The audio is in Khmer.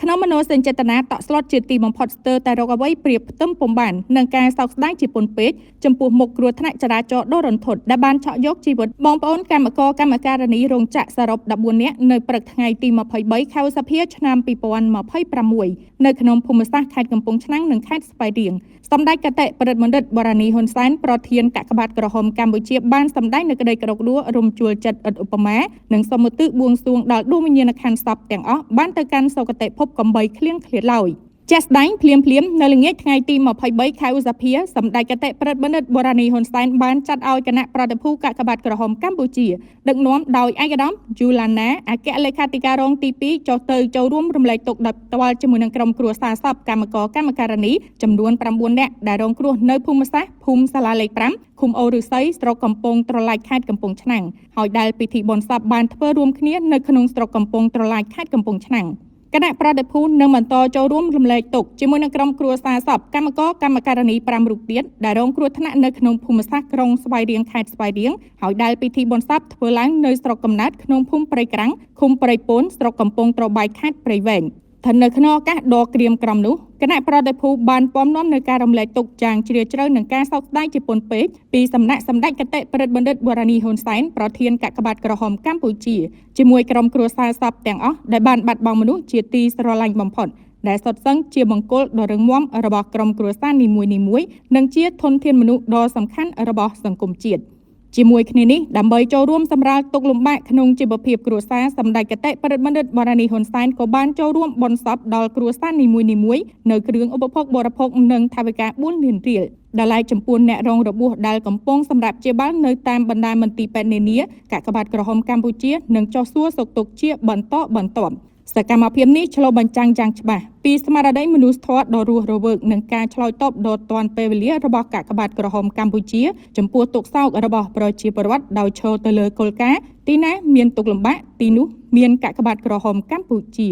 ក្នុងមនោសញ្ចេតនាតក់ស្លុតជាទីបំផុតស្ទើរតែរកអ្វីប្រៀបផ្ទឹមពុំបាននឹងការសោកស្ដាយជាពន់ពេកចំពោះមុខគ្រោះថ្នាក់ចរាចរណ៍ដ៏រន្ធត់ដែលបានឆក់យកជីវិតបងប្អូនកម្មករកម្មការិនីរោងចក្រសរុប14នាក់នៅព្រឹកថ្ងៃទី23ខែឧសភាឆ្នាំ2026នៅក្នុងភូមិសាស្ត្រខេត្តកំពង់ឆ្នាំងនិងខេត្តស្វាយរៀងសម្ដេចគតិប្រិទ្ធបណ្ឌិតបូរ៉ានីហ៊ុនសែនប្រធានកាកបាទក្រហមកម្ពុជាបានសម្ដែងនូវក្តីគោរពរំជួលចិត្តឥតឧបមានិងសូមឧទ្ទិសបួងសួងដល់ដួងវិញ្ញាណក្ខន្ធសពទាំងអស់បានទៅកាន់សុគតិភពកំបីឃ្លៀងឃ្លាតឡើយជាក់ស្ដែងភ្លាមនៅល្ងាចថ្ងៃទី23ខែឧសភាសម្ដេចគតិប្រិទ្ធបណ្ឌិតបូរ៉ានីហ៊ុនសែនបានចាត់ឲ្យគណៈប្រតិភូកាកបាទក្រហមកម្ពុជាដឹកនាំដោយឯកឧត្តមយូឡាណាអគ្គលេខាធិការរងទី2ចូលរួមរំលែកទុក្ខដោយផ្ទាល់ជាមួយនឹងក្រុមគ្រួសារសពកម្មករកម្មការិនីចំនួន9នាក់ដែលរងគ្រោះនៅភូមិសាស្ត្រភូមិសាលាលេខ5ឃុំអូរឫស្សីស្រុកកំពង់ត្រឡាចខេត្តកំពង់ឆ្នាំងហើយដែលពិធីបុណ្យសពបានធ្វើរួមគ្នានៅក្នុងស្រុកកំពង់ត្រឡាចខេត្តកំពង់ឆ្នាំងគណៈប្រតិភូនឹងបន្តចូលរួមរំលែកទុក្ខជាមួយនឹងក្រុមគ្រួសារសពកម្មករកម្មការិនី5រូបទៀតដែលរងគ្រោះថ្នាក់នៅក្នុងភូមិសាស្ត្រក្រុងស្វាយរៀងខេត្តស្វាយរៀងហើយដែលពិធីបុណ្យសពធ្វើឡើងនៅស្រុកកំណើតក្នុងភូមិព្រៃក្រាំងឃុំព្រៃពូនស្រុកកំពង់ត្របែកខេត្តព្រៃវែងនៅក្នុងឱកាសដ៏ក្រៀមក្រំនោះគណៈប្រតិភូបានពំនាំនៅការរំលែកទុក្ខយ៉ាងជ្រាលជ្រៅនឹងការសោកស្ដាយជាពន់ពេកពីសំណាក់សម្ដេចគតិប្រិទ្ធបណ្ឌិតបូរ៉ានីហ៊ុនសែនប្រធានកាកបាទក្រហមកម្ពុជាជាមួយក្រុមគ្រួសារសពទាំងអស់ដែលបានបាត់បង់មនុស្សជាទីស្រឡាញ់បំផុតដែលសុទ្ធសឹងជាបង្គោលដ៏រឹងមាំរបស់ក្រុមគ្រួសារនីមួយៗនិងជាធនធានមនុស្សដ៏សំខាន់របស់សង្គមជាតិជាមួយគ្នានេះដើម្បីចូលរួមសម្រាលទុក្ខលំបាកក្នុងជីវភាពគ្រួសារសម្ដេចគតិប្រិទ្ធបណ្ឌិតបូរ៉ានីហ៊ុនសែនក៏បានចូលរួមបុណ្យសពដល់គ្រួសារនីមួយៗនៅគ្រឿងឧបភោគបរិភោគនិងថវិកា4លានរៀលដែលឡែកចំពោះអ្នករងរបួសដែលកំពុងសម្រាប់ព្យាបាលនៅតាមបណ្ដាមន្ទីរពេទ្យនានាកាកបាទក្រហមកម្ពុជានឹងចុះសួរសុខទុក្ខជាបន្តបន្ទាប់សកម្មភាពនេះឆ្លុះបញ្ចាំងយ៉ាងច្បាស់ពីស្មារតីមនុស្សធម៌ដ៏រស់រវើកនិងការឆ្លើយតបដ៏ទាន់ពេលវេលារបស់កាកបាទក្រហមកម្ពុជាចំពោះទុក្ខសោករបស់ប្រជាពលរដ្ឋដោយឈរទៅលើគោលការណ៍ទីណាមានទុក្ខលំបាកទីនោះមានកាកបាទក្រហមកម្ពុជា